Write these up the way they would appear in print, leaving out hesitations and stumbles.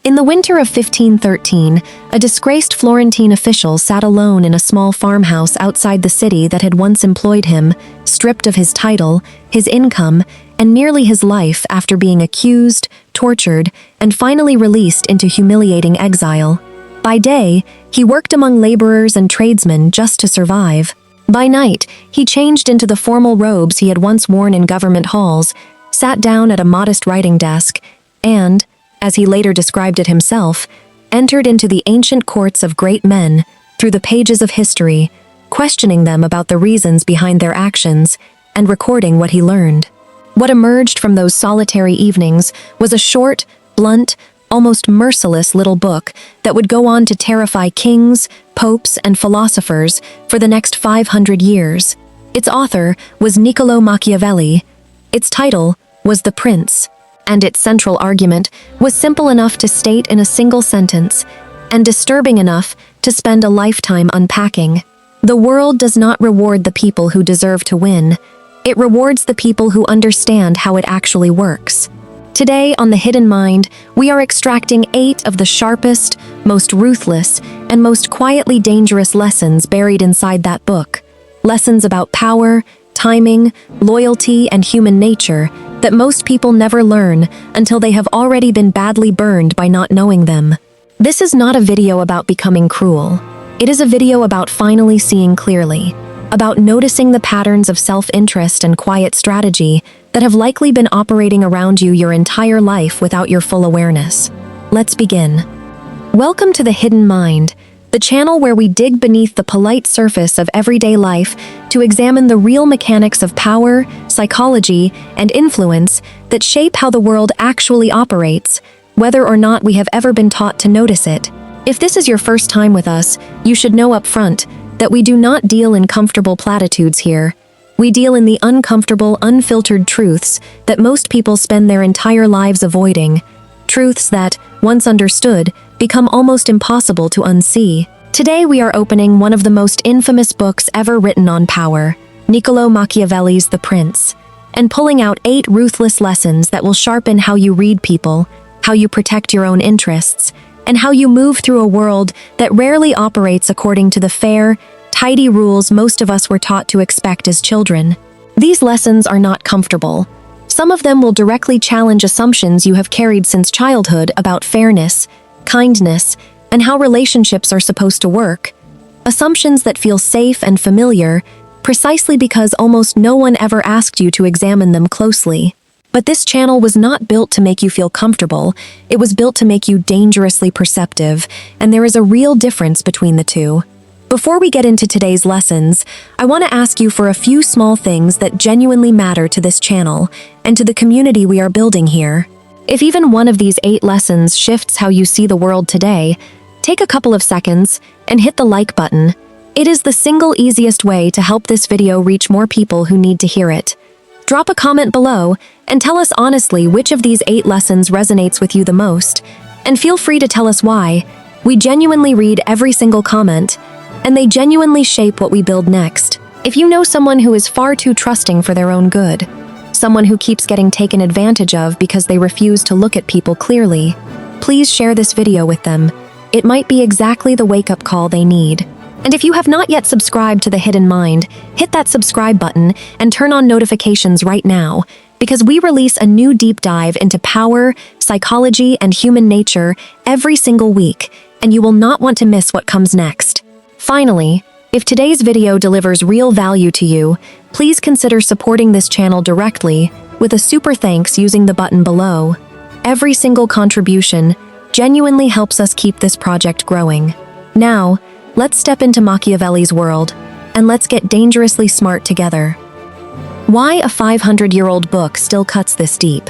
In the winter of 1513, a disgraced Florentine official sat alone in a small farmhouse outside the city that had once employed him, stripped of his title, his income, and nearly his life after being accused, tortured, and finally released into humiliating exile. By day, he worked among laborers and tradesmen just to survive. By night, he changed into the formal robes he had once worn in government halls, sat down at a modest writing desk, and, as he later described it himself, entered into the ancient courts of great men through the pages of history, questioning them about the reasons behind their actions and recording what he learned. What emerged from those solitary evenings was a short, blunt, almost merciless little book that would go on to terrify kings, popes, and philosophers for the next 500 years. Its author was Niccolò Machiavelli. Its title was The Prince, and its central argument was simple enough to state in a single sentence, and disturbing enough to spend a lifetime unpacking. The world does not reward the people who deserve to win. It rewards the people who understand how it actually works. Today on The Hidden Mind, we are extracting 8 of the sharpest, most ruthless, and most quietly dangerous lessons buried inside that book. Lessons about power, timing, loyalty, and human nature that most people never learn until they have already been badly burned by not knowing them. This is not a video about becoming cruel. It is a video about finally seeing clearly, about noticing the patterns of self-interest and quiet strategy that have likely been operating around you your entire life without your full awareness. Let's begin. Welcome to The Hidden Mind, the channel where we dig beneath the polite surface of everyday life to examine the real mechanics of power, psychology, and influence that shape how the world actually operates, whether or not we have ever been taught to notice it. If this is your first time with us, you should know up front that we do not deal in comfortable platitudes here. We deal in the uncomfortable, unfiltered truths that most people spend their entire lives avoiding. Truths that, once understood, become almost impossible to unsee. Today we are opening one of the most infamous books ever written on power, Niccolò Machiavelli's The Prince, and pulling out 8 ruthless lessons that will sharpen how you read people, how you protect your own interests, and how you move through a world that rarely operates according to the fair, tidy rules most of us were taught to expect as children. These lessons are not comfortable. Some of them will directly challenge assumptions you have carried since childhood about fairness, kindness, and how relationships are supposed to work. Assumptions that feel safe and familiar, precisely because almost no one ever asked you to examine them closely. But this channel was not built to make you feel comfortable, it was built to make you dangerously perceptive, and there is a real difference between the two. Before we get into today's lessons, I want to ask you for a few small things that genuinely matter to this channel and to the community we are building here. If even one of these 8 lessons shifts how you see the world today, take a couple of seconds and hit the like button. It is the single easiest way to help this video reach more people who need to hear it. Drop a comment below and tell us honestly which of these 8 lessons resonates with you the most, and feel free to tell us why. We genuinely read every single comment, and they genuinely shape what we build next. If you know someone who is far too trusting for their own good, someone who keeps getting taken advantage of because they refuse to look at people clearly, please share this video with them. It might be exactly the wake-up call they need. And if you have not yet subscribed to The Hidden Mind, hit that subscribe button and turn on notifications right now, because we release a new deep dive into power, psychology, and human nature every single week, and you will not want to miss what comes next. Finally, if today's video delivers real value to you, please consider supporting this channel directly with a super thanks using the button below. Every single contribution genuinely helps us keep this project growing. Now, let's step into Machiavelli's world, and let's get dangerously smart together. Why a 500-year-old book still cuts this deep?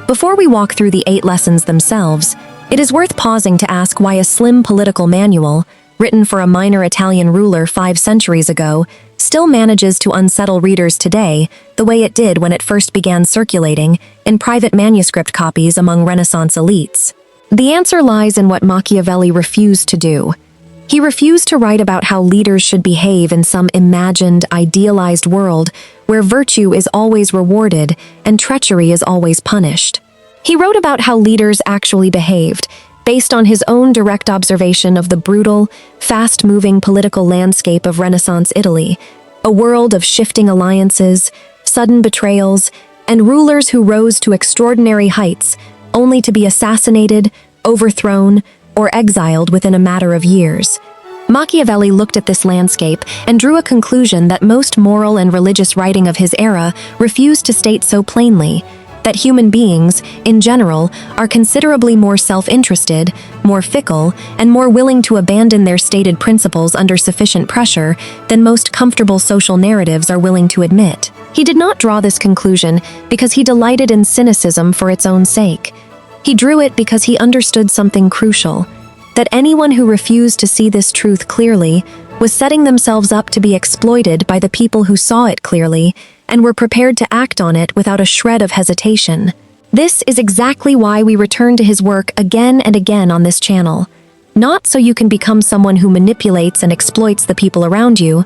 Before we walk through the 8 lessons themselves, it is worth pausing to ask why a slim political manual, written for a minor Italian ruler 5 centuries ago, still manages to unsettle readers today the way it did when it first began circulating in private manuscript copies among Renaissance elites. The answer lies in what Machiavelli refused to do. He refused to write about how leaders should behave in some imagined, idealized world where virtue is always rewarded and treachery is always punished. He wrote about how leaders actually behaved, based on his own direct observation of the brutal, fast-moving political landscape of Renaissance Italy, a world of shifting alliances, sudden betrayals, and rulers who rose to extraordinary heights only to be assassinated, overthrown, or exiled within a matter of years. Machiavelli looked at this landscape and drew a conclusion that most moral and religious writing of his era refused to state so plainly: that human beings, in general, are considerably more self-interested, more fickle, and more willing to abandon their stated principles under sufficient pressure than most comfortable social narratives are willing to admit. He did not draw this conclusion because he delighted in cynicism for its own sake. He drew it because he understood something crucial: that anyone who refused to see this truth clearly was setting themselves up to be exploited by the people who saw it clearly and were prepared to act on it without a shred of hesitation. This is exactly why we return to his work again and again on this channel. Not so you can become someone who manipulates and exploits the people around you,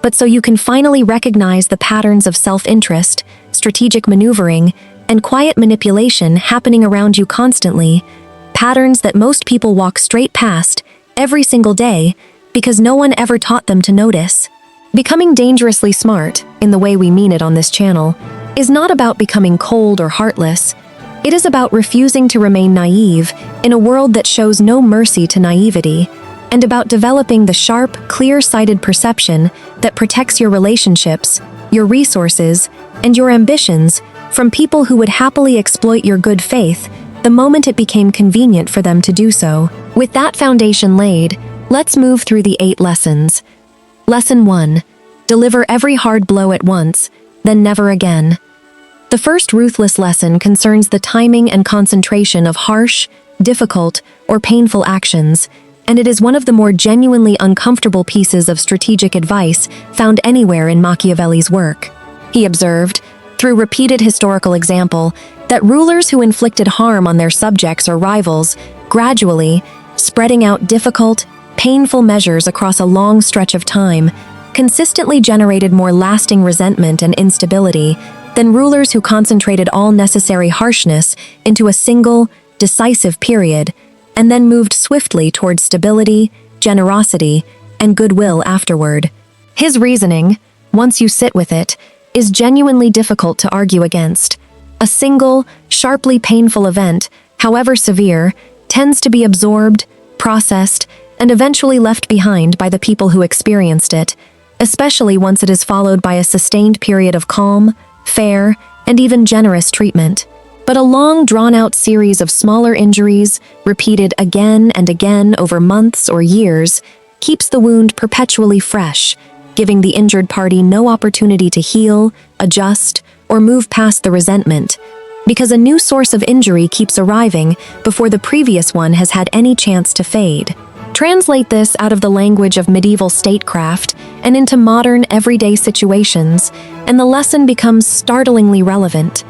but so you can finally recognize the patterns of self-interest, strategic maneuvering, and quiet manipulation happening around you constantly, patterns that most people walk straight past every single day because no one ever taught them to notice. Becoming dangerously smart, in the way we mean it on this channel, is not about becoming cold or heartless. It is about refusing to remain naive in a world that shows no mercy to naivety, and about developing the sharp, clear-sighted perception that protects your relationships, your resources, and your ambitions from people who would happily exploit your good faith the moment it became convenient for them to do so. With that foundation laid, let's move through the 8 lessons. Lesson 1. Deliver every hard blow at once, then never again. The first ruthless lesson concerns the timing and concentration of harsh, difficult, or painful actions, and it is one of the more genuinely uncomfortable pieces of strategic advice found anywhere in Machiavelli's work. He observed, through repeated historical example, that rulers who inflicted harm on their subjects or rivals gradually, spreading out difficult, painful measures across a long stretch of time, consistently generated more lasting resentment and instability than rulers who concentrated all necessary harshness into a single, decisive period, and then moved swiftly towards stability, generosity, and goodwill afterward. His reasoning, once you sit with it, is genuinely difficult to argue against. A single, sharply painful event, however severe, tends to be absorbed, processed, and eventually left behind by the people who experienced it, especially once it is followed by a sustained period of calm, fair, and even generous treatment. But a long, drawn-out series of smaller injuries, repeated again and again over months or years, keeps the wound perpetually fresh, giving the injured party no opportunity to heal, adjust, or move past the resentment, because a new source of injury keeps arriving before the previous one has had any chance to fade. Translate this out of the language of medieval statecraft and into modern, everyday situations, and the lesson becomes startlingly relevant.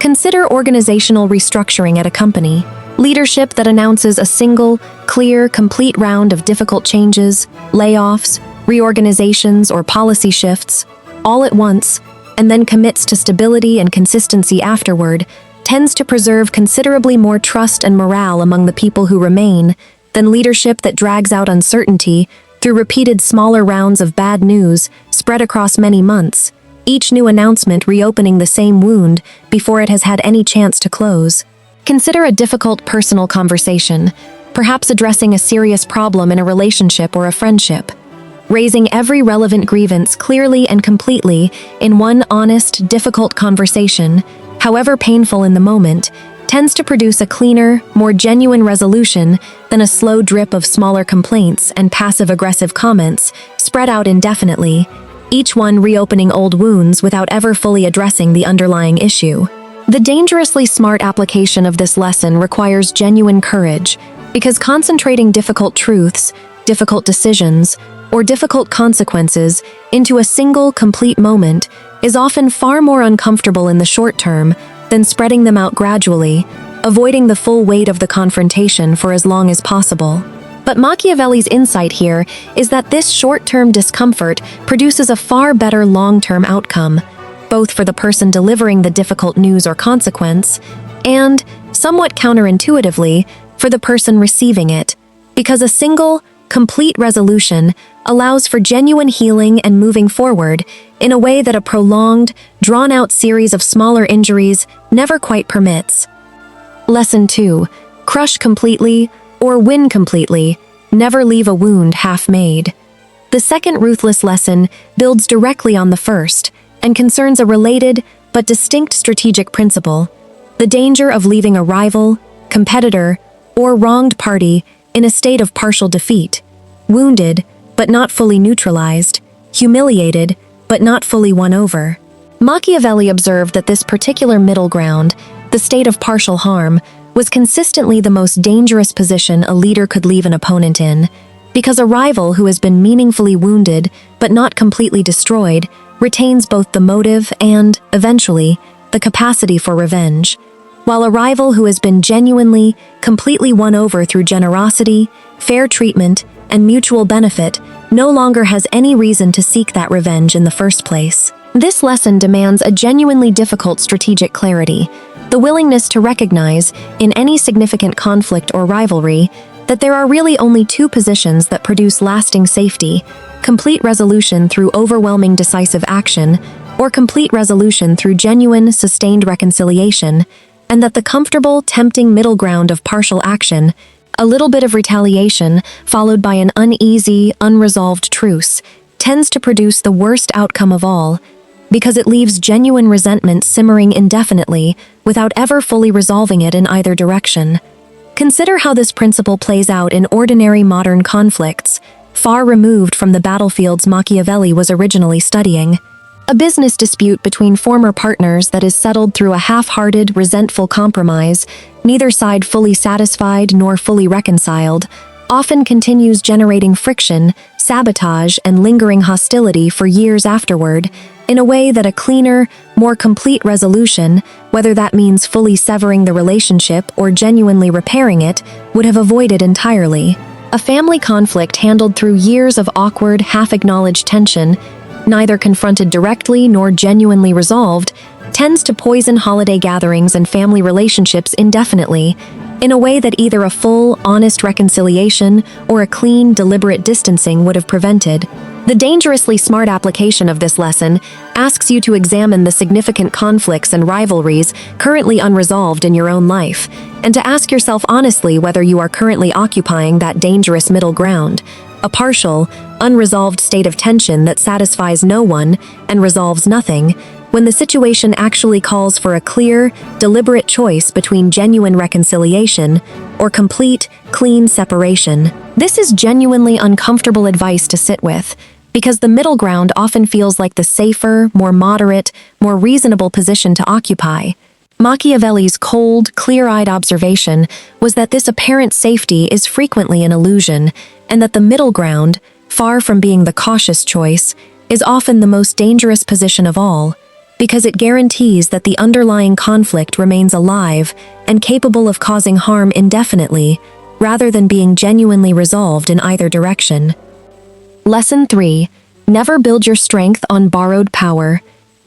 Consider organizational restructuring at a company, leadership that announces a single, clear, complete round of difficult changes, layoffs, reorganizations, or policy shifts, all at once, and then commits to stability and consistency afterward, tends to preserve considerably more trust and morale among the people who remain than leadership that drags out uncertainty through repeated smaller rounds of bad news spread across many months, each new announcement reopening the same wound before it has had any chance to close. Consider a difficult personal conversation, perhaps addressing a serious problem in a relationship or a friendship. Raising every relevant grievance clearly and completely in one honest, difficult conversation, however painful in the moment, tends to produce a cleaner, more genuine resolution than a slow drip of smaller complaints and passive-aggressive comments spread out indefinitely, each one reopening old wounds without ever fully addressing the underlying issue. The dangerously smart application of this lesson requires genuine courage, because concentrating difficult truths, difficult decisions, or difficult consequences into a single, complete moment is often far more uncomfortable in the short term than spreading them out gradually, avoiding the full weight of the confrontation for as long as possible. But Machiavelli's insight here is that this short-term discomfort produces a far better long-term outcome, both for the person delivering the difficult news or consequence, and, somewhat counterintuitively, for the person receiving it, because a single, complete resolution allows for genuine healing and moving forward in a way that a prolonged, drawn-out series of smaller injuries never quite permits. Lesson 2. Crush completely or win completely. Never leave a wound half-made. The second ruthless lesson builds directly on the first and concerns a related but distinct strategic principle: the danger of leaving a rival, competitor, or wronged party in a state of partial defeat, wounded but not fully neutralized, humiliated but not fully won over. Machiavelli observed that this particular middle ground, the state of partial harm, was consistently the most dangerous position a leader could leave an opponent in, because a rival who has been meaningfully wounded but not completely destroyed retains both the motive and, eventually, the capacity for revenge, while a rival who has been genuinely, completely won over through generosity, fair treatment, and mutual benefit no longer has any reason to seek that revenge in the first place. This lesson demands a genuinely difficult strategic clarity, the willingness to recognize, in any significant conflict or rivalry, that there are really only two positions that produce lasting safety: complete resolution through overwhelming decisive action, or complete resolution through genuine, sustained reconciliation, and that the comfortable, tempting middle ground of partial action, a little bit of retaliation followed by an uneasy, unresolved truce, tends to produce the worst outcome of all, because it leaves genuine resentment simmering indefinitely without ever fully resolving it in either direction. Consider how this principle plays out in ordinary modern conflicts, far removed from the battlefields Machiavelli was originally studying. A business dispute between former partners that is settled through a half-hearted, resentful compromise, neither side fully satisfied nor fully reconciled, often continues generating friction, sabotage, and lingering hostility for years afterward, in a way that a cleaner, more complete resolution, whether that means fully severing the relationship or genuinely repairing it, would have avoided entirely. A family conflict handled through years of awkward, half-acknowledged tension, neither confronted directly nor genuinely resolved, tends to poison holiday gatherings and family relationships indefinitely, in a way that either a full, honest reconciliation or a clean, deliberate distancing would have prevented. The dangerously smart application of this lesson asks you to examine the significant conflicts and rivalries currently unresolved in your own life, and to ask yourself honestly whether you are currently occupying that dangerous middle ground, a partial, unresolved state of tension that satisfies no one and resolves nothing, when the situation actually calls for a clear, deliberate choice between genuine reconciliation or complete, clean separation. This is genuinely uncomfortable advice to sit with, because the middle ground often feels like the safer, more moderate, more reasonable position to occupy. Machiavelli's cold, clear-eyed observation was that this apparent safety is frequently an illusion, and that the middle ground, far from being the cautious choice, is often the most dangerous position of all, because it guarantees that the underlying conflict remains alive and capable of causing harm indefinitely, rather than being genuinely resolved in either direction. Lesson 3. Never build your strength on borrowed power.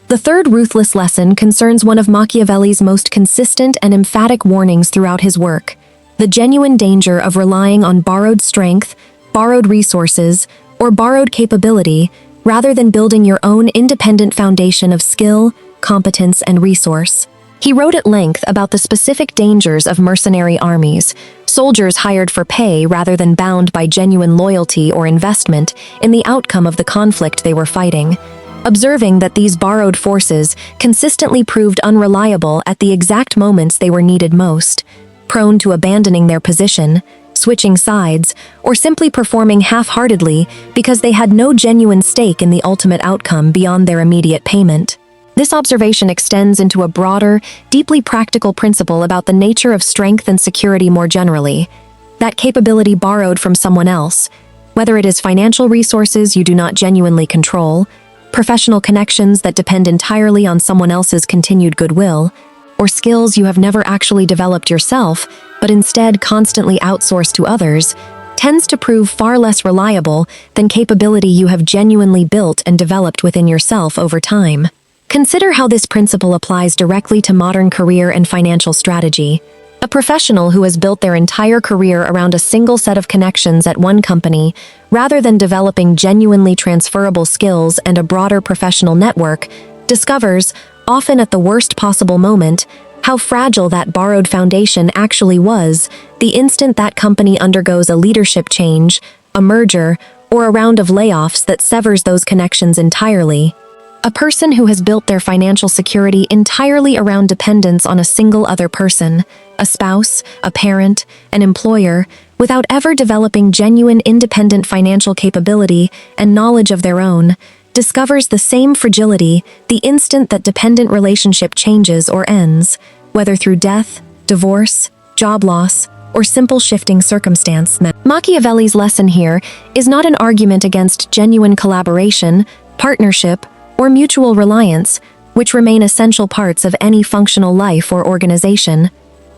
The third ruthless lesson concerns one of Machiavelli's most consistent and emphatic warnings throughout his work: the genuine danger of relying on borrowed strength, borrowed resources, or borrowed capability, rather than building your own independent foundation of skill, competence, and resource. He wrote at length about the specific dangers of mercenary armies, soldiers hired for pay rather than bound by genuine loyalty or investment in the outcome of the conflict they were fighting, observing that these borrowed forces consistently proved unreliable at the exact moments they were needed most, prone to abandoning their position, switching sides, or simply performing half-heartedly because they had no genuine stake in the ultimate outcome beyond their immediate payment. This observation extends into a broader, deeply practical principle about the nature of strength and security more generally: that capability borrowed from someone else, whether it is financial resources you do not genuinely control, professional connections that depend entirely on someone else's continued goodwill, or skills you have never actually developed yourself, but instead constantly outsourced to others, tends to prove far less reliable than capability you have genuinely built and developed within yourself over time. Consider how this principle applies directly to modern career and financial strategy. A professional who has built their entire career around a single set of connections at one company, rather than developing genuinely transferable skills and a broader professional network, discovers, often at the worst possible moment, how fragile that borrowed foundation actually was the instant that company undergoes a leadership change, a merger, or a round of layoffs that severs those connections entirely. A person who has built their financial security entirely around dependence on a single other person, a spouse, a parent, an employer, without ever developing genuine independent financial capability and knowledge of their own, discovers the same fragility the instant that dependent relationship changes or ends, whether through death, divorce, job loss, or simple shifting circumstance. Machiavelli's lesson here is not an argument against genuine collaboration, partnership, or mutual reliance, which remain essential parts of any functional life or organization.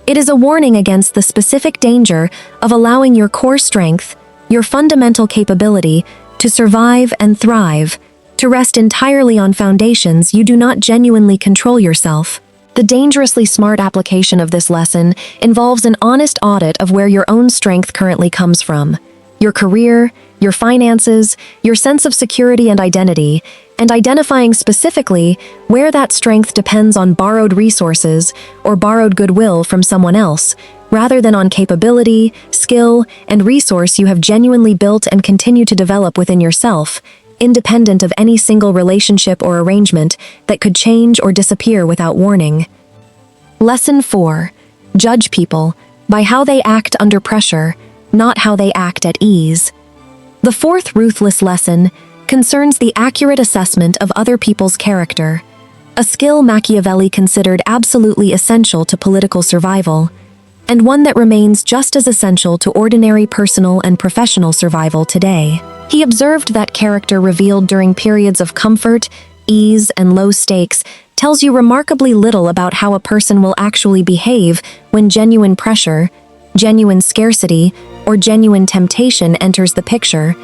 It is a warning against the specific danger of allowing your core strength, your fundamental capability, to survive and thrive, to rest entirely on foundations you do not genuinely control yourself. The dangerously smart application of this lesson involves an honest audit of where your own strength currently comes from. Your career, your finances, your sense of security and identity, and identifying specifically where that strength depends on borrowed resources or borrowed goodwill from someone else, rather than on capability, skill, and resource you have genuinely built and continue to develop within yourself, independent of any single relationship or arrangement that could change or disappear without warning. Lesson 4. Judge people by how they act under pressure, not how they act at ease. The fourth ruthless lesson concerns the accurate assessment of other people's character, a skill Machiavelli considered absolutely essential to political survival, and one that remains just as essential to ordinary personal and professional survival today. He observed that character revealed during periods of comfort, ease, and low stakes tells you remarkably little about how a person will actually behave when genuine pressure, genuine scarcity, or genuine temptation enters the picture,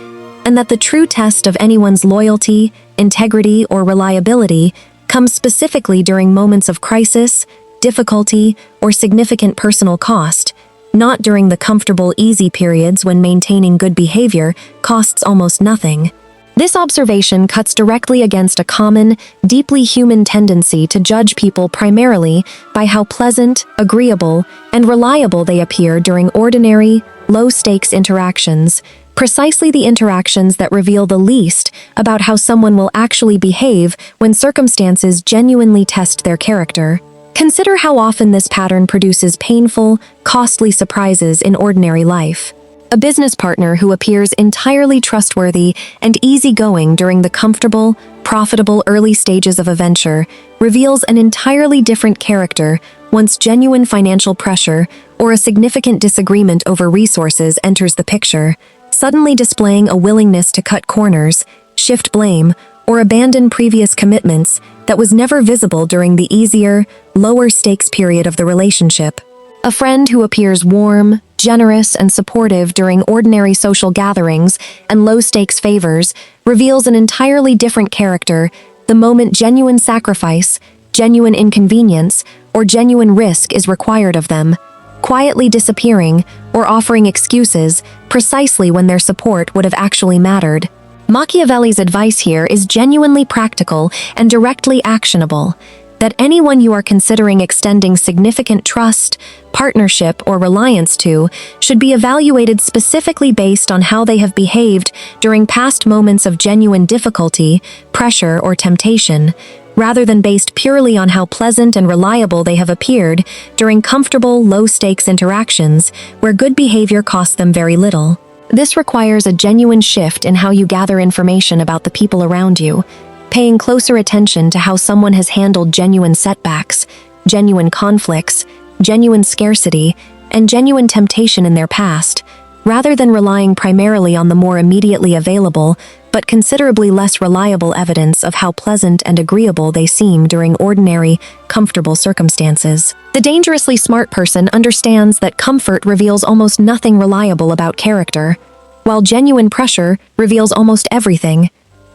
and that the true test of anyone's loyalty, integrity, or reliability comes specifically during moments of crisis, difficulty, or significant personal cost, not during the comfortable, easy periods when maintaining good behavior costs almost nothing. This observation cuts directly against a common, deeply human tendency to judge people primarily by how pleasant, agreeable, and reliable they appear during ordinary, low-stakes interactions, precisely the interactions that reveal the least about how someone will actually behave when circumstances genuinely test their character. Consider how often this pattern produces painful, costly surprises in ordinary life. A business partner who appears entirely trustworthy and easygoing during the comfortable, profitable early stages of a venture reveals an entirely different character once genuine financial pressure or a significant disagreement over resources enters the picture, suddenly displaying a willingness to cut corners, shift blame, or abandon previous commitments that was never visible during the easier, lower-stakes period of the relationship. A friend who appears warm, generous, and supportive during ordinary social gatherings and low-stakes favors reveals an entirely different character the moment genuine sacrifice, genuine inconvenience, or genuine risk is required of them, quietly disappearing or offering excuses precisely when their support would have actually mattered. Machiavelli's advice here is genuinely practical and directly actionable, that anyone you are considering extending significant trust, partnership, or reliance to should be evaluated specifically based on how they have behaved during past moments of genuine difficulty, pressure, or temptation, rather than based purely on how pleasant and reliable they have appeared during comfortable, low-stakes interactions where good behavior costs them very little. This requires a genuine shift in how you gather information about the people around you, paying closer attention to how someone has handled genuine setbacks, genuine conflicts, genuine scarcity, and genuine temptation in their past, rather than relying primarily on the more immediately available, but considerably less reliable evidence of how pleasant and agreeable they seem during ordinary, comfortable circumstances. The dangerously smart person understands that comfort reveals almost nothing reliable about character, while genuine pressure reveals almost everything,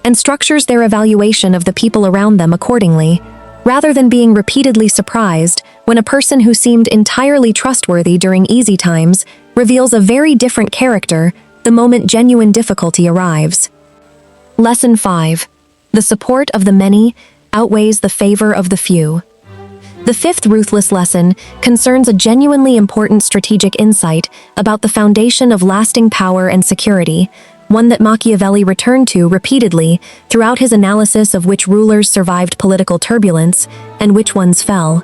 and structures their evaluation of the people around them accordingly, rather than being repeatedly surprised when a person who seemed entirely trustworthy during easy times reveals a very different character the moment genuine difficulty arrives. Lesson 5. The support of the many outweighs the favor of the few. The fifth ruthless lesson concerns a genuinely important strategic insight about the foundation of lasting power and security, one that Machiavelli returned to repeatedly throughout his analysis of which rulers survived political turbulence and which ones fell.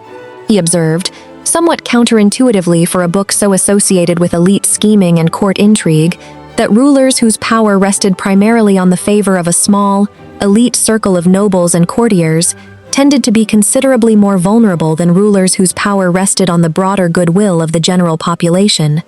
He observed, somewhat counterintuitively for a book so associated with elite scheming and court intrigue, that rulers whose power rested primarily on the favor of a small, elite circle of nobles and courtiers tended to be considerably more vulnerable than rulers whose power rested on the broader goodwill of the general population,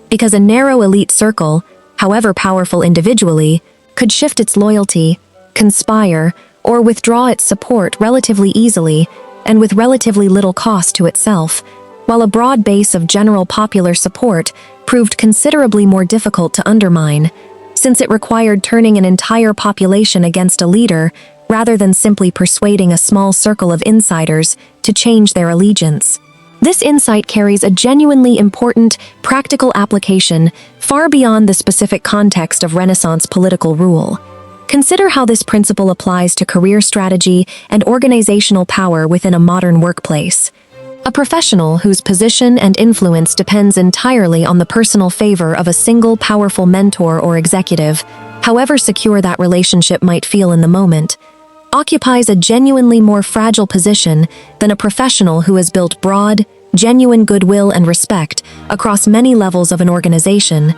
because a narrow elite circle, however powerful individually, could shift its loyalty, conspire, or withdraw its support relatively easily and with relatively little cost to itself, while a broad base of general popular support proved considerably more difficult to undermine, since it required turning an entire population against a leader rather than simply persuading a small circle of insiders to change their allegiance. This insight carries a genuinely important, practical application far beyond the specific context of Renaissance political rule. Consider how this principle applies to career strategy and organizational power within a modern workplace. A professional whose position and influence depends entirely on the personal favor of a single powerful mentor or executive, however secure that relationship might feel in the moment, occupies a genuinely more fragile position than a professional who has built broad, genuine goodwill and respect across many levels of an organization,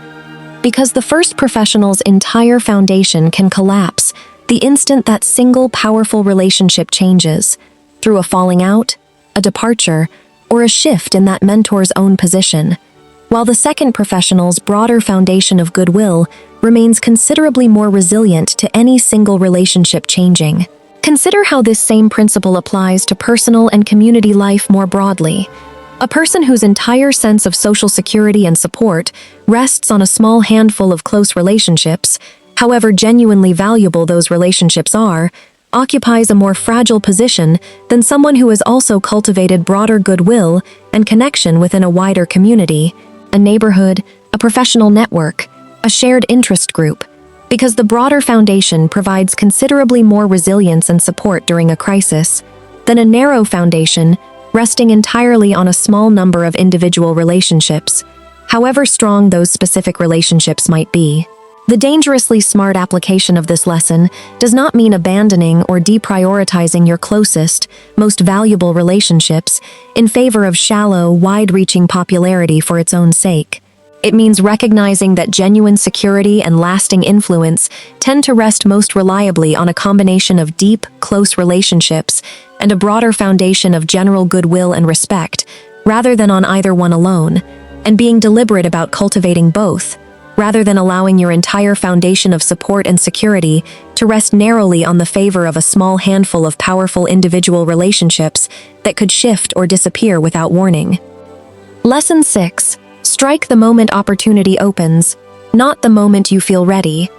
because the first professional's entire foundation can collapse the instant that single powerful relationship changes, through a falling out, a departure, or a shift in that mentor's own position, while the second professional's broader foundation of goodwill remains considerably more resilient to any single relationship changing. Consider how this same principle applies to personal and community life more broadly. A person whose entire sense of social security and support rests on a small handful of close relationships, however genuinely valuable those relationships are, occupies a more fragile position than someone who has also cultivated broader goodwill and connection within a wider community, a neighborhood, a professional network, a shared interest group, because the broader foundation provides considerably more resilience and support during a crisis than a narrow foundation resting entirely on a small number of individual relationships, however strong those specific relationships might be. The dangerously smart application of this lesson does not mean abandoning or deprioritizing your closest, most valuable relationships in favor of shallow, wide-reaching popularity for its own sake. It means recognizing that genuine security and lasting influence tend to rest most reliably on a combination of deep, close relationships and a broader foundation of general goodwill and respect, rather than on either one alone, and being deliberate about cultivating both, rather than allowing your entire foundation of support and security to rest narrowly on the favor of a small handful of powerful individual relationships that could shift or disappear without warning. Lesson 6. Strike the moment opportunity opens, not the moment you feel ready.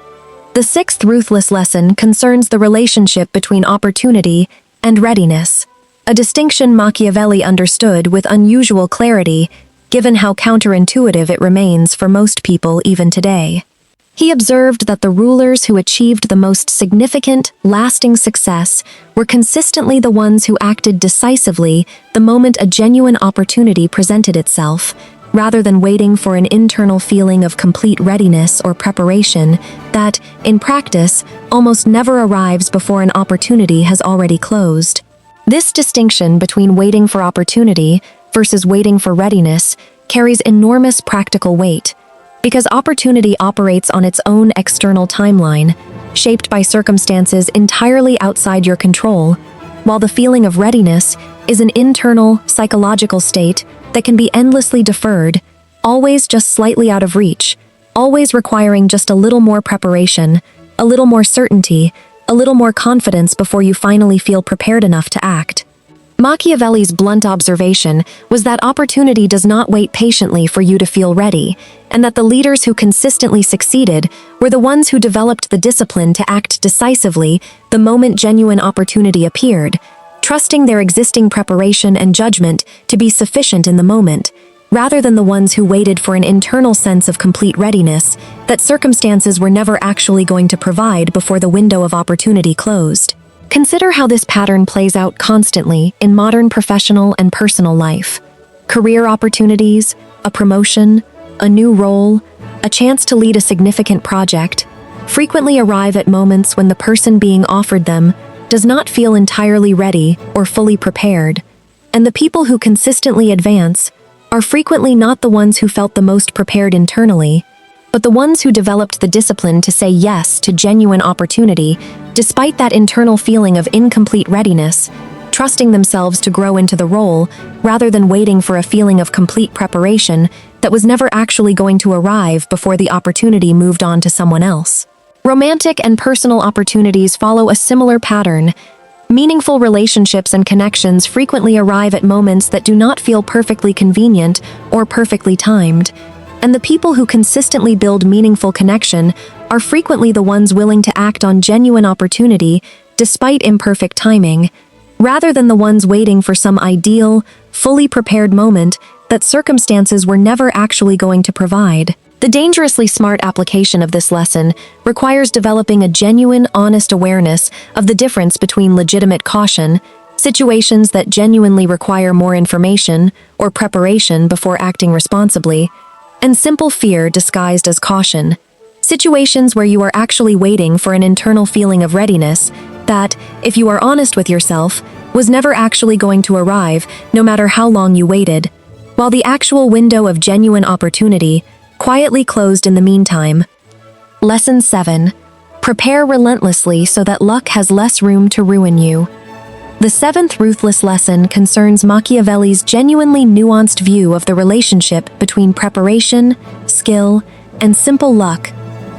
The sixth ruthless lesson concerns the relationship between opportunity and readiness, a distinction Machiavelli understood with unusual clarity, given how counterintuitive it remains for most people even today. He observed that the rulers who achieved the most significant, lasting success were consistently the ones who acted decisively the moment a genuine opportunity presented itself, rather than waiting for an internal feeling of complete readiness or preparation that, in practice, almost never arrives before an opportunity has already closed. This distinction between waiting for opportunity versus waiting for readiness carries enormous practical weight, because opportunity operates on its own external timeline, shaped by circumstances entirely outside your control, while the feeling of readiness is an internal, psychological state that can be endlessly deferred, always just slightly out of reach, always requiring just a little more preparation, a little more certainty, a little more confidence before you finally feel prepared enough to act. Machiavelli's blunt observation was that opportunity does not wait patiently for you to feel ready, and that the leaders who consistently succeeded were the ones who developed the discipline to act decisively the moment genuine opportunity appeared, trusting their existing preparation and judgment to be sufficient in the moment, rather than the ones who waited for an internal sense of complete readiness that circumstances were never actually going to provide before the window of opportunity closed. Consider how this pattern plays out constantly in modern professional and personal life. Career opportunities, a promotion, a new role, a chance to lead a significant project, frequently arrive at moments when the person being offered them does not feel entirely ready or fully prepared, and the people who consistently advance are frequently not the ones who felt the most prepared internally, but the ones who developed the discipline to say yes to genuine opportunity despite that internal feeling of incomplete readiness, trusting themselves to grow into the role rather than waiting for a feeling of complete preparation that was never actually going to arrive before the opportunity moved on to someone else. Romantic and personal opportunities follow a similar pattern. Meaningful relationships and connections frequently arrive at moments that do not feel perfectly convenient or perfectly timed, and the people who consistently build meaningful connection are frequently the ones willing to act on genuine opportunity despite imperfect timing, rather than the ones waiting for some ideal, fully prepared moment that circumstances were never actually going to provide. The dangerously smart application of this lesson requires developing a genuine, honest awareness of the difference between legitimate caution, situations that genuinely require more information or preparation before acting responsibly, and simple fear disguised as caution, situations where you are actually waiting for an internal feeling of readiness that, if you are honest with yourself, was never actually going to arrive no matter how long you waited, while the actual window of genuine opportunity quietly closed in the meantime. Lesson 7. Prepare relentlessly so that luck has less room to ruin you. The seventh ruthless lesson concerns Machiavelli's genuinely nuanced view of the relationship between preparation, skill, and simple luck,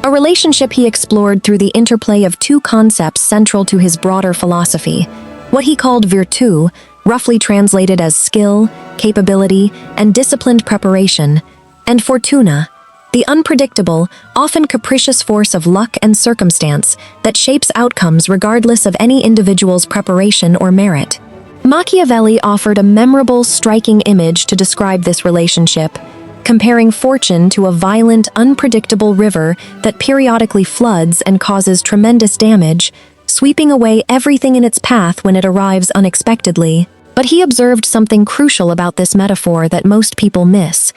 a relationship he explored through the interplay of two concepts central to his broader philosophy: what he called virtù, roughly translated as skill, capability, and disciplined preparation, and fortuna, the unpredictable, often capricious force of luck and circumstance that shapes outcomes regardless of any individual's preparation or merit. Machiavelli offered a memorable, striking image to describe this relationship, comparing fortune to a violent, unpredictable river that periodically floods and causes tremendous damage, sweeping away everything in its path when it arrives unexpectedly. But he observed something crucial about this metaphor that most people miss: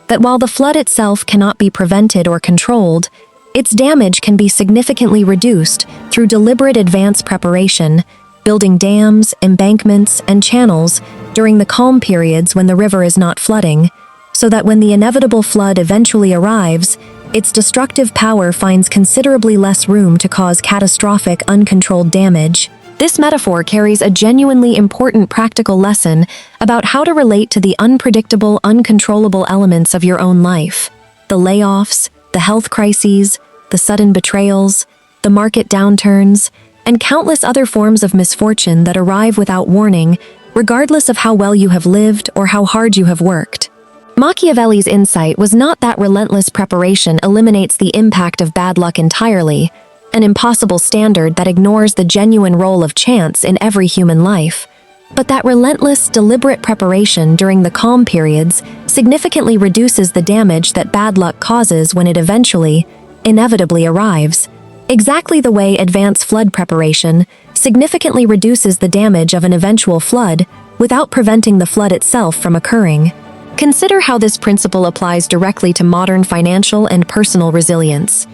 that while the flood itself cannot be prevented or controlled, its damage can be significantly reduced through deliberate advance preparation, building dams, embankments, and channels during the calm periods when the river is not flooding, so that when the inevitable flood eventually arrives, its destructive power finds considerably less room to cause catastrophic, uncontrolled damage. This metaphor carries a genuinely important practical lesson about how to relate to the unpredictable, uncontrollable elements of your own life. The layoffs, the health crises, the sudden betrayals, the market downturns, and countless other forms of misfortune that arrive without warning, regardless of how well you have lived or how hard you have worked. Machiavelli's insight was not that relentless preparation eliminates the impact of bad luck entirely, an impossible standard that ignores the genuine role of chance in every human life, but that relentless, deliberate preparation during the calm periods significantly reduces the damage that bad luck causes when it eventually, inevitably arrives, exactly the way advanced flood preparation significantly reduces the damage of an eventual flood without preventing the flood itself from occurring. Consider how this principle applies directly to modern financial and personal resilience.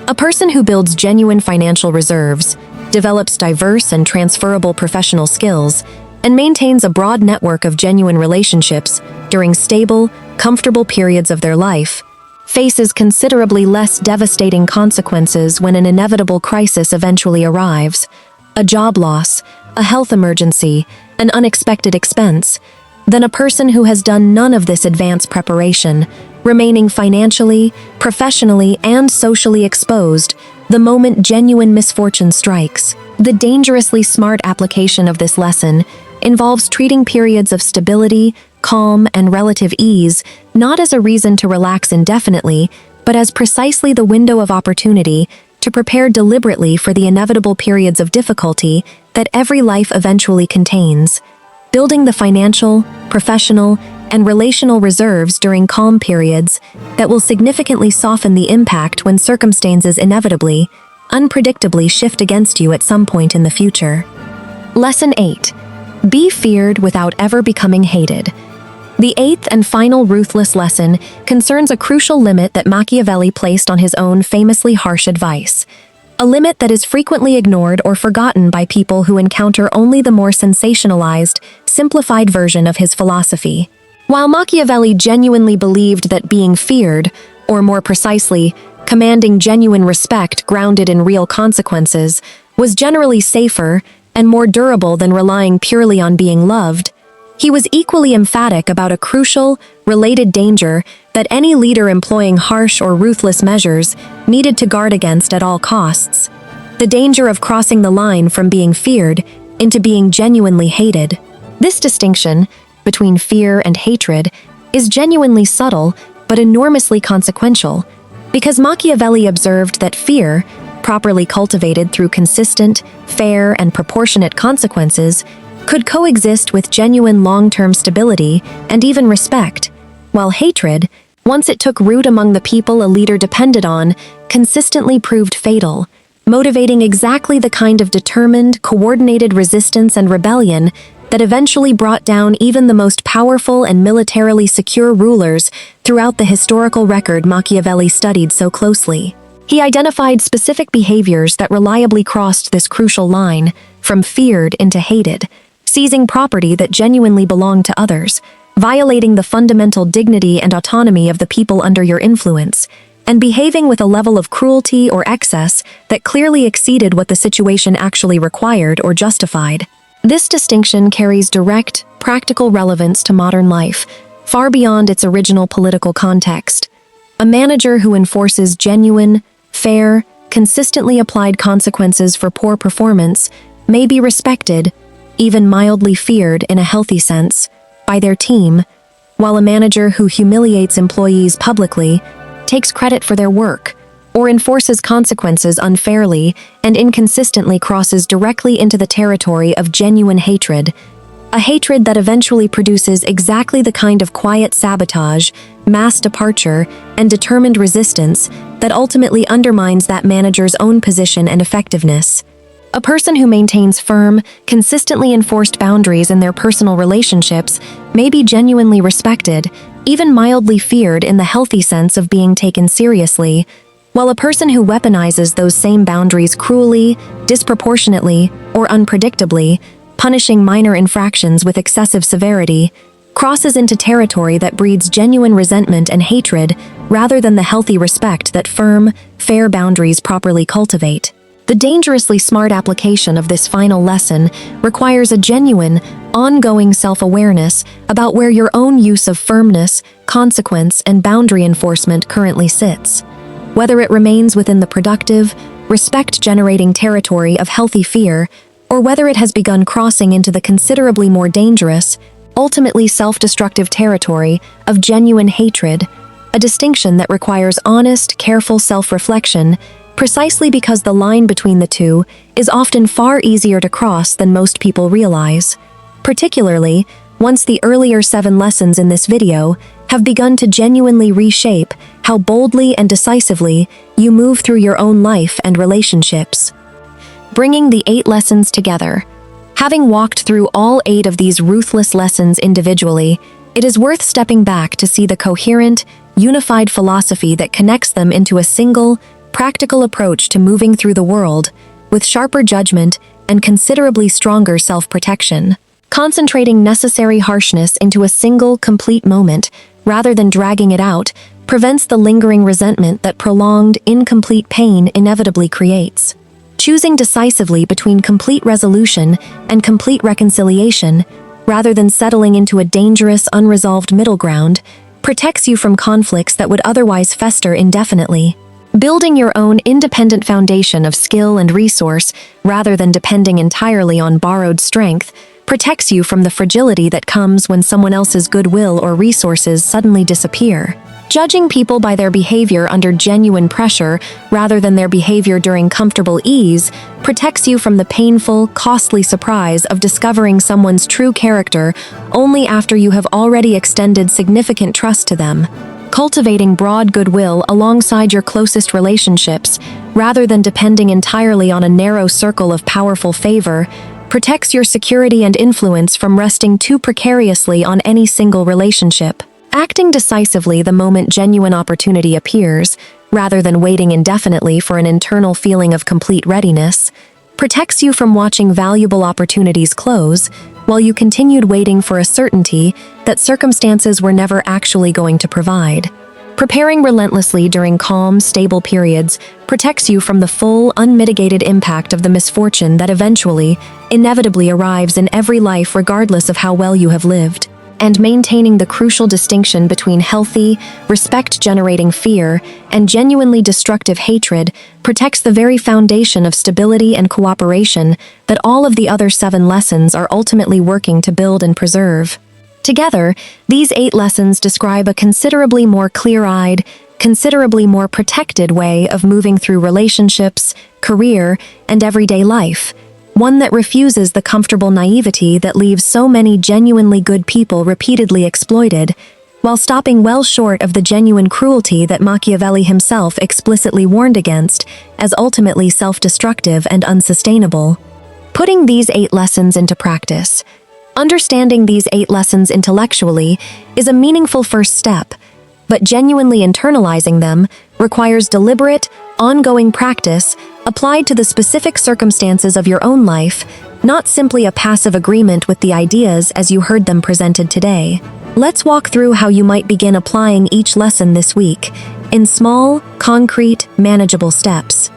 A person who builds genuine financial reserves, develops diverse and transferable professional skills, and maintains a broad network of genuine relationships during stable, comfortable periods of their life, faces considerably less devastating consequences when an inevitable crisis eventually arrives: a job loss, a health emergency, an unexpected expense, than a person who has done none of this advanced preparation, remaining financially, professionally, and socially exposed the moment genuine misfortune strikes. The dangerously smart application of this lesson involves treating periods of stability, calm, and relative ease not as a reason to relax indefinitely, but as precisely the window of opportunity to prepare deliberately for the inevitable periods of difficulty that every life eventually contains, building the financial, professional, and relational reserves during calm periods that will significantly soften the impact when circumstances inevitably, unpredictably shift against you at some point in the future. Lesson 8. Be feared without ever becoming hated. The eighth and final ruthless lesson concerns a crucial limit that Machiavelli placed on his own famously harsh advice. A limit that is frequently ignored or forgotten by people who encounter only the more sensationalized, simplified version of his philosophy. While Machiavelli genuinely believed that being feared, or more precisely, commanding genuine respect grounded in real consequences, was generally safer and more durable than relying purely on being loved, he was equally emphatic about a crucial, related danger that any leader employing harsh or ruthless measures needed to guard against at all costs: the danger of crossing the line from being feared into being genuinely hated. This distinction between fear and hatred is genuinely subtle but enormously consequential, because Machiavelli observed that fear, properly cultivated through consistent, fair, and proportionate consequences, could coexist with genuine long-term stability and even respect, while hatred, once it took root among the people a leader depended on, consistently proved fatal, motivating exactly the kind of determined, coordinated resistance and rebellion that eventually brought down even the most powerful and militarily secure rulers throughout the historical record Machiavelli studied so closely. He identified specific behaviors that reliably crossed this crucial line, from feared into hated, seizing property that genuinely belonged to others, violating the fundamental dignity and autonomy of the people under your influence, and behaving with a level of cruelty or excess that clearly exceeded what the situation actually required or justified. This distinction carries direct, practical relevance to modern life, far beyond its original political context. A manager who enforces genuine, fair, consistently applied consequences for poor performance may be respected, even mildly feared in a healthy sense, by their team, while a manager who humiliates employees publicly, takes credit for their work, or enforces consequences unfairly and inconsistently crosses directly into the territory of genuine hatred, a hatred that eventually produces exactly the kind of quiet sabotage, mass departure, and determined resistance that ultimately undermines that manager's own position and effectiveness. A person who maintains firm, consistently enforced boundaries in their personal relationships may be genuinely respected, even mildly feared in the healthy sense of being taken seriously, while a person who weaponizes those same boundaries cruelly, disproportionately, or unpredictably, punishing minor infractions with excessive severity, crosses into territory that breeds genuine resentment and hatred rather than the healthy respect that firm, fair boundaries properly cultivate. The dangerously smart application of this final lesson requires a genuine, ongoing self-awareness about where your own use of firmness, consequence, and boundary enforcement currently sits. Whether it remains within the productive, respect-generating territory of healthy fear, or whether it has begun crossing into the considerably more dangerous, ultimately self-destructive territory of genuine hatred, a distinction that requires honest, careful self-reflection, precisely because the line between the two is often far easier to cross than most people realize. Particularly, once the earlier 7 lessons in this video have begun to genuinely reshape how boldly and decisively you move through your own life and relationships. Bringing the 8 lessons together. Having walked through all 8 of these ruthless lessons individually, it is worth stepping back to see the coherent, unified philosophy that connects them into a single, practical approach to moving through the world, with sharper judgment and considerably stronger self-protection. Concentrating necessary harshness into a single, complete moment, rather than dragging it out, prevents the lingering resentment that prolonged, incomplete pain inevitably creates. Choosing decisively between complete resolution and complete reconciliation, rather than settling into a dangerous, unresolved middle ground, protects you from conflicts that would otherwise fester indefinitely. Building your own independent foundation of skill and resource, rather than depending entirely on borrowed strength, protects you from the fragility that comes when someone else's goodwill or resources suddenly disappear. Judging people by their behavior under genuine pressure rather than their behavior during comfortable ease protects you from the painful, costly surprise of discovering someone's true character only after you have already extended significant trust to them. Cultivating broad goodwill alongside your closest relationships, rather than depending entirely on a narrow circle of powerful favor, protects your security and influence from resting too precariously on any single relationship. Acting decisively the moment genuine opportunity appears, rather than waiting indefinitely for an internal feeling of complete readiness, protects you from watching valuable opportunities close while you continued waiting for a certainty that circumstances were never actually going to provide. Preparing relentlessly during calm, stable periods protects you from the full, unmitigated impact of the misfortune that eventually, inevitably arrives in every life regardless of how well you have lived. And maintaining the crucial distinction between healthy, respect-generating fear and genuinely destructive hatred protects the very foundation of stability and cooperation that all of the other 7 lessons are ultimately working to build and preserve. Together, these 8 lessons describe a considerably more clear-eyed, considerably more protected way of moving through relationships, career, and everyday life. One that refuses the comfortable naivety that leaves so many genuinely good people repeatedly exploited, while stopping well short of the genuine cruelty that Machiavelli himself explicitly warned against as ultimately self-destructive and unsustainable. Putting these 8 lessons into practice. Understanding these 8 lessons intellectually is a meaningful first step, but genuinely internalizing them requires deliberate, ongoing practice applied to the specific circumstances of your own life, not simply a passive agreement with the ideas as you heard them presented today. Let's walk through how you might begin applying each lesson this week, in small, concrete, manageable steps.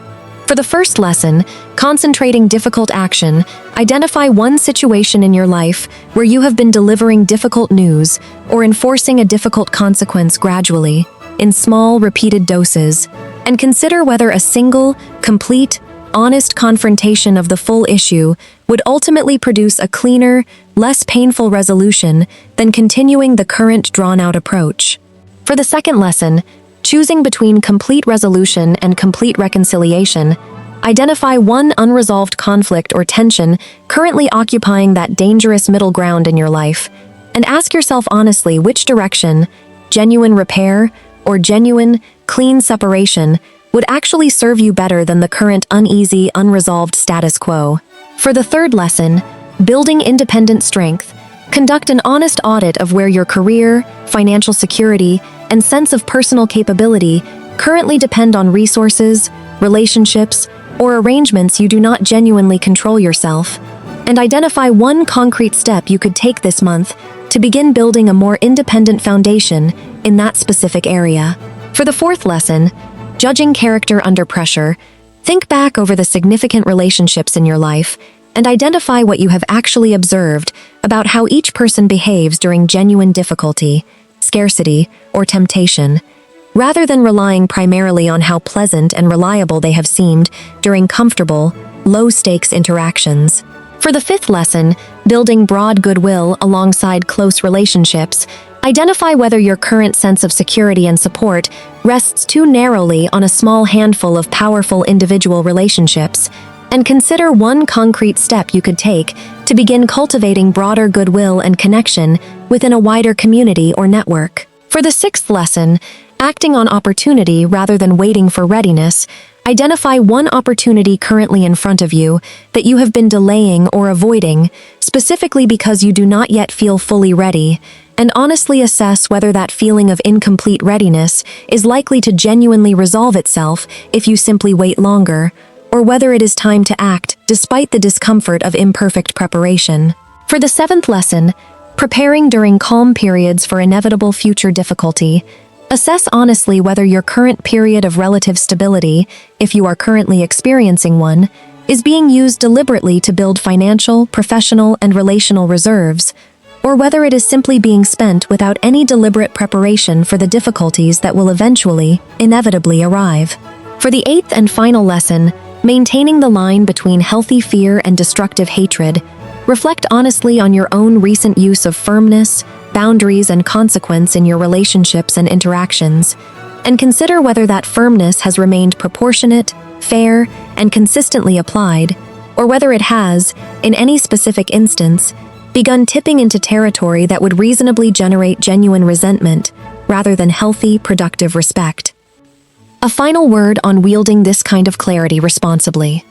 For the first lesson, concentrating difficult action, identify one situation in your life where you have been delivering difficult news or enforcing a difficult consequence gradually, in small, repeated doses, and consider whether a single, complete, honest confrontation of the full issue would ultimately produce a cleaner, less painful resolution than continuing the current drawn-out approach. For the second lesson, choosing between complete resolution and complete reconciliation, identify one unresolved conflict or tension currently occupying that dangerous middle ground in your life, and ask yourself honestly which direction, genuine repair or genuine, clean separation, would actually serve you better than the current uneasy, unresolved status quo. For the third lesson, building independent strength, conduct an honest audit of where your career, financial security, and sense of personal capability currently depend on resources, relationships, or arrangements you do not genuinely control yourself, and identify one concrete step you could take this month to begin building a more independent foundation in that specific area. For the fourth lesson, judging character under pressure, think back over the significant relationships in your life and identify what you have actually observed about how each person behaves during genuine difficulty, scarcity, or temptation, rather than relying primarily on how pleasant and reliable they have seemed during comfortable, low-stakes interactions. For the fifth lesson, building broad goodwill alongside close relationships, identify whether your current sense of security and support rests too narrowly on a small handful of powerful individual relationships, and consider one concrete step you could take to begin cultivating broader goodwill and connection within a wider community or network. For the sixth lesson, acting on opportunity rather than waiting for readiness, identify one opportunity currently in front of you that you have been delaying or avoiding, specifically because you do not yet feel fully ready, and honestly assess whether that feeling of incomplete readiness is likely to genuinely resolve itself if you simply wait longer, or whether it is time to act despite the discomfort of imperfect preparation. For the seventh lesson, preparing during calm periods for inevitable future difficulty, assess honestly whether your current period of relative stability, if you are currently experiencing one, is being used deliberately to build financial, professional, and relational reserves, or whether it is simply being spent without any deliberate preparation for the difficulties that will eventually, inevitably arrive. For the eighth and final lesson, maintaining the line between healthy fear and destructive hatred, Reflect honestly on your own recent use of firmness, boundaries, and consequence in your relationships and interactions, and consider whether that firmness has remained proportionate, fair, and consistently applied, or whether it has, in any specific instance, begun tipping into territory that would reasonably generate genuine resentment rather than healthy, productive respect. A final word on wielding this kind of clarity responsibly.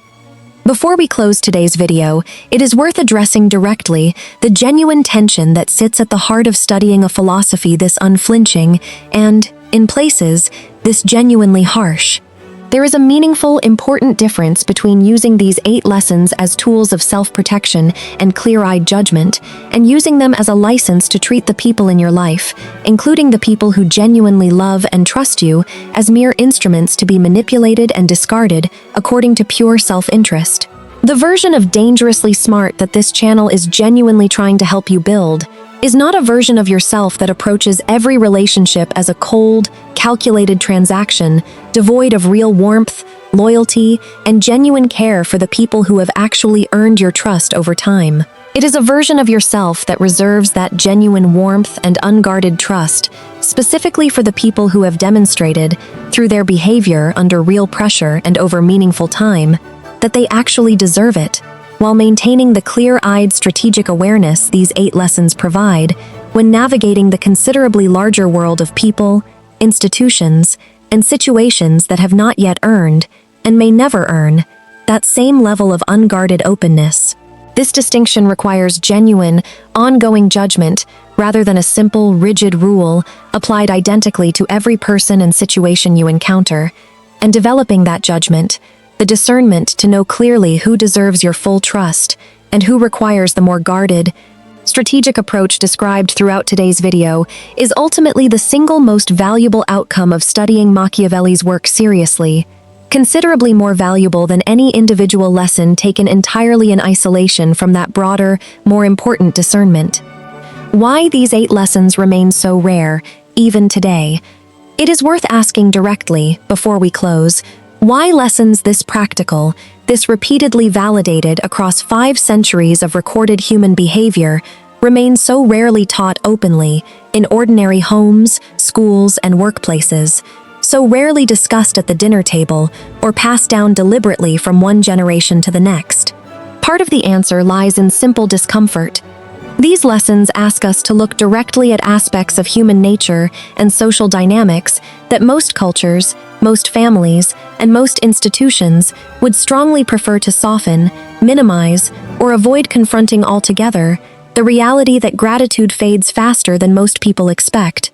Before we close today's video, it is worth addressing directly the genuine tension that sits at the heart of studying a philosophy this unflinching and, in places, this genuinely harsh. There is a meaningful, important difference between using these 8 lessons as tools of self-protection and clear-eyed judgment, and using them as a license to treat the people in your life, including the people who genuinely love and trust you, as mere instruments to be manipulated and discarded according to pure self-interest. The version of dangerously smart that this channel is genuinely trying to help you build is not a version of yourself that approaches every relationship as a cold, calculated transaction, devoid of real warmth, loyalty, and genuine care for the people who have actually earned your trust over time. It is a version of yourself that reserves that genuine warmth and unguarded trust, specifically for the people who have demonstrated, through their behavior under real pressure and over meaningful time, that they actually deserve it, while maintaining the clear-eyed strategic awareness these 8 lessons provide when navigating the considerably larger world of people, institutions, and situations that have not yet earned, and may never earn, that same level of unguarded openness. This distinction requires genuine, ongoing judgment rather than a simple, rigid rule applied identically to every person and situation you encounter, and developing that judgment, the discernment to know clearly who deserves your full trust and who requires the more guarded, strategic approach described throughout today's video is ultimately the single most valuable outcome of studying Machiavelli's work seriously, considerably more valuable than any individual lesson taken entirely in isolation from that broader, more important discernment. Why these 8 lessons remain so rare, even today? It is worth asking directly, before we close, why lessons this practical, this repeatedly validated across 5 centuries of recorded human behavior, remain so rarely taught openly in ordinary homes, schools, and workplaces, so rarely discussed at the dinner table or passed down deliberately from one generation to the next. Part of the answer lies in simple discomfort. These lessons ask us to look directly at aspects of human nature and social dynamics that most cultures, most families, and most institutions would strongly prefer to soften, minimize, or avoid confronting altogether, the reality that gratitude fades faster than most people expect.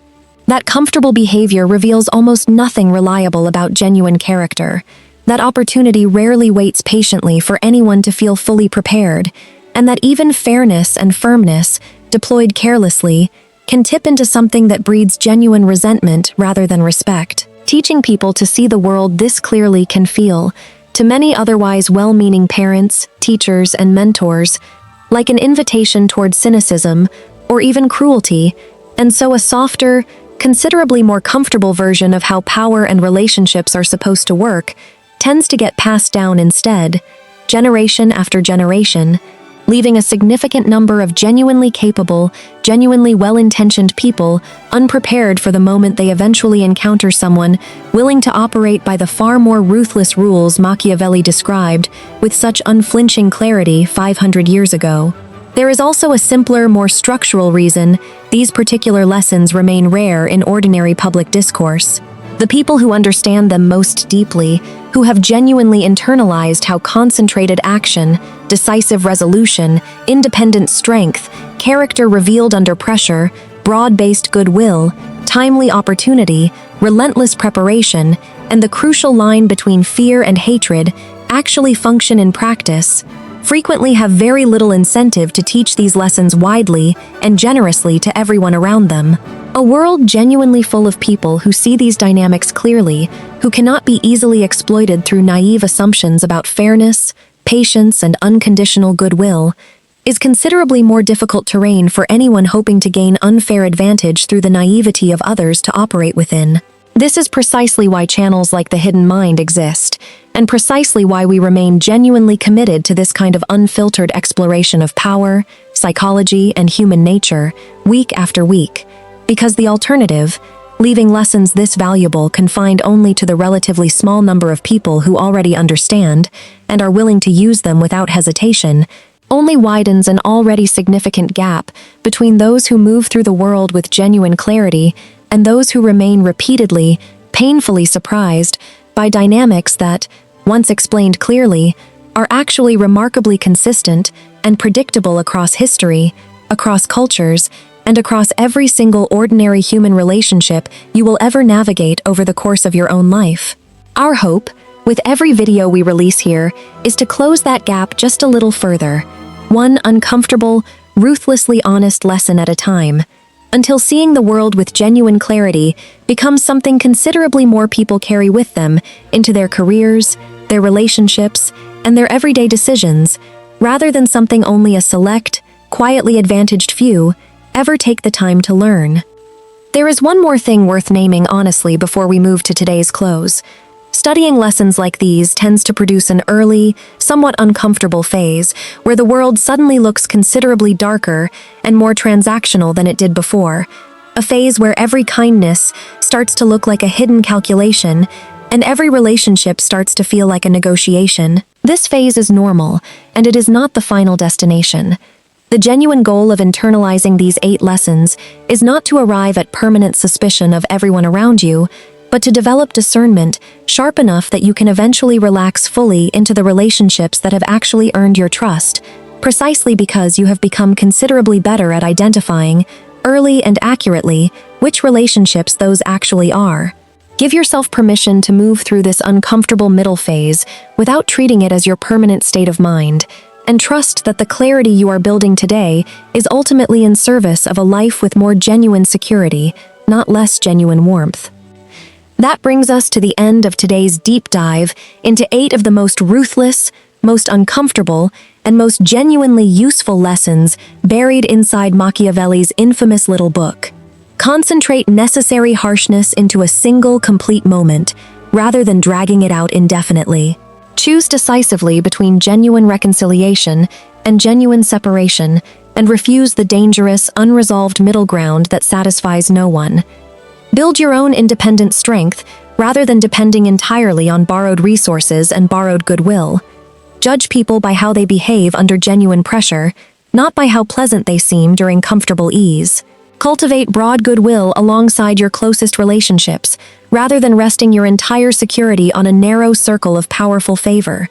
That comfortable behavior reveals almost nothing reliable about genuine character. That opportunity rarely waits patiently for anyone to feel fully prepared, and that even fairness and firmness, deployed carelessly, can tip into something that breeds genuine resentment rather than respect. Teaching people to see the world this clearly can feel, to many otherwise well-meaning parents, teachers, and mentors, like an invitation toward cynicism or even cruelty, and so a softer, considerably more comfortable version of how power and relationships are supposed to work tends to get passed down instead, generation after generation, leaving a significant number of genuinely capable, genuinely well-intentioned people unprepared for the moment they eventually encounter someone willing to operate by the far more ruthless rules Machiavelli described with such unflinching clarity 500 years ago. There is also a simpler, more structural reason these particular lessons remain rare in ordinary public discourse. The people who understand them most deeply, who have genuinely internalized how concentrated action, decisive resolution, independent strength, character revealed under pressure, broad-based goodwill, timely opportunity, relentless preparation, and the crucial line between fear and hatred actually function in practice, frequently have very little incentive to teach these lessons widely and generously to everyone around them. A world genuinely full of people who see these dynamics clearly, who cannot be easily exploited through naive assumptions about fairness, patience, and unconditional goodwill, is considerably more difficult terrain for anyone hoping to gain unfair advantage through the naivety of others to operate within. This is precisely why channels like The Hidden Mind exist, and precisely why we remain genuinely committed to this kind of unfiltered exploration of power, psychology, and human nature, week after week. Because the alternative, leaving lessons this valuable confined only to the relatively small number of people who already understand and are willing to use them without hesitation, only widens an already significant gap between those who move through the world with genuine clarity and those who remain repeatedly, painfully surprised by dynamics that, once explained clearly, are actually remarkably consistent and predictable across history, across cultures, and across every single ordinary human relationship you will ever navigate over the course of your own life. Our hope, with every video we release here, is to close that gap just a little further, one uncomfortable, ruthlessly honest lesson at a time, until seeing the world with genuine clarity becomes something considerably more people carry with them into their careers, their relationships, and their everyday decisions, rather than something only a select, quietly advantaged few ever take the time to learn. There is one more thing worth naming honestly before we move to today's close. Studying lessons like these tends to produce an early, somewhat uncomfortable phase where the world suddenly looks considerably darker and more transactional than it did before. A phase where every kindness starts to look like a hidden calculation and every relationship starts to feel like a negotiation. This phase is normal, and it is not the final destination. The genuine goal of internalizing these 8 lessons is not to arrive at permanent suspicion of everyone around you, but to develop discernment sharp enough that you can eventually relax fully into the relationships that have actually earned your trust, precisely because you have become considerably better at identifying, early and accurately, which relationships those actually are. Give yourself permission to move through this uncomfortable middle phase without treating it as your permanent state of mind, and trust that the clarity you are building today is ultimately in service of a life with more genuine security, not less genuine warmth. That brings us to the end of today's deep dive into 8 of the most ruthless, most uncomfortable, and most genuinely useful lessons buried inside Machiavelli's infamous little book. Concentrate necessary harshness into a single complete moment, rather than dragging it out indefinitely. Choose decisively between genuine reconciliation and genuine separation, and refuse the dangerous, unresolved middle ground that satisfies no one. Build your own independent strength rather than depending entirely on borrowed resources and borrowed goodwill. Judge people by how they behave under genuine pressure, not by how pleasant they seem during comfortable ease. Cultivate broad goodwill alongside your closest relationships, rather than resting your entire security on a narrow circle of powerful favor.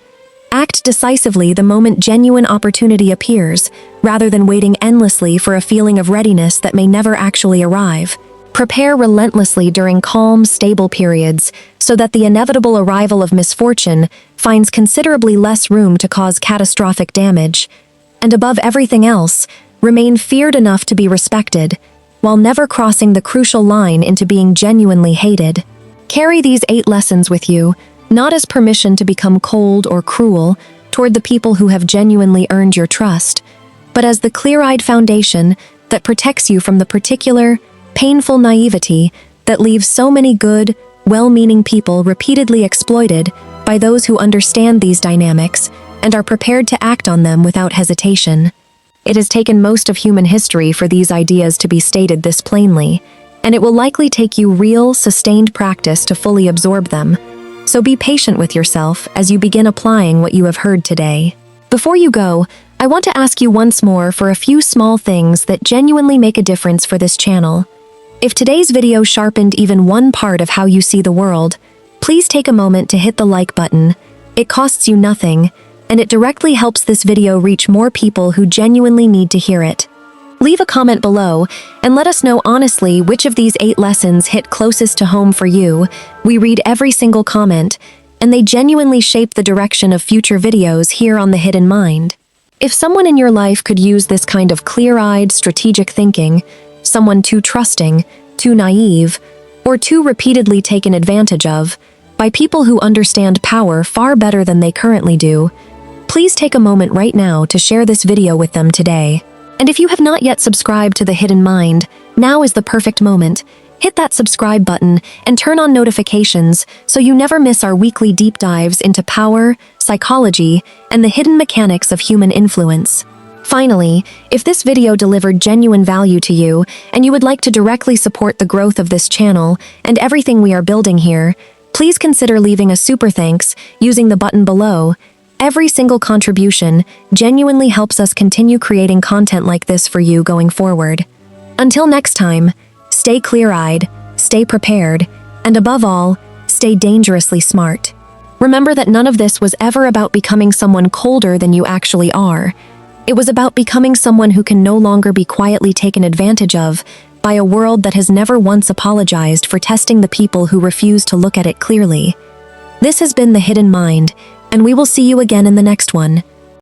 Act decisively the moment genuine opportunity appears, rather than waiting endlessly for a feeling of readiness that may never actually arrive. Prepare relentlessly during calm, stable periods, so that the inevitable arrival of misfortune finds considerably less room to cause catastrophic damage. And above everything else, remain feared enough to be respected, while never crossing the crucial line into being genuinely hated. Carry these 8 lessons with you, not as permission to become cold or cruel toward the people who have genuinely earned your trust, but as the clear-eyed foundation that protects you from the particular, painful naivety that leaves so many good, well-meaning people repeatedly exploited by those who understand these dynamics and are prepared to act on them without hesitation. It has taken most of human history for these ideas to be stated this plainly, and it will likely take you real, sustained practice to fully absorb them. So be patient with yourself as you begin applying what you have heard today. Before you go, I want to ask you once more for a few small things that genuinely make a difference for this channel. If today's video sharpened even one part of how you see the world, please take a moment to hit the like button. It costs you nothing, and it directly helps this video reach more people who genuinely need to hear it. Leave a comment below and let us know honestly which of these 8 lessons hit closest to home for you. We read every single comment, and they genuinely shape the direction of future videos here on The Hidden Mind. If someone in your life could use this kind of clear-eyed, strategic thinking, someone too trusting, too naive, or too repeatedly taken advantage of by people who understand power far better than they currently do, please take a moment right now to share this video with them today. And if you have not yet subscribed to The Hidden Mind, now is the perfect moment. Hit that subscribe button and turn on notifications so you never miss our weekly deep dives into power, psychology, and the hidden mechanics of human influence. Finally, if this video delivered genuine value to you and you would like to directly support the growth of this channel and everything we are building here, please consider leaving a super thanks using the button below. Every single contribution genuinely helps us continue creating content like this for you going forward. Until next time, stay clear-eyed, stay prepared, and above all, stay dangerously smart. Remember that none of this was ever about becoming someone colder than you actually are. It was about becoming someone who can no longer be quietly taken advantage of by a world that has never once apologized for testing the people who refuse to look at it clearly. This has been The Hidden Mind, and we will see you again in the next one.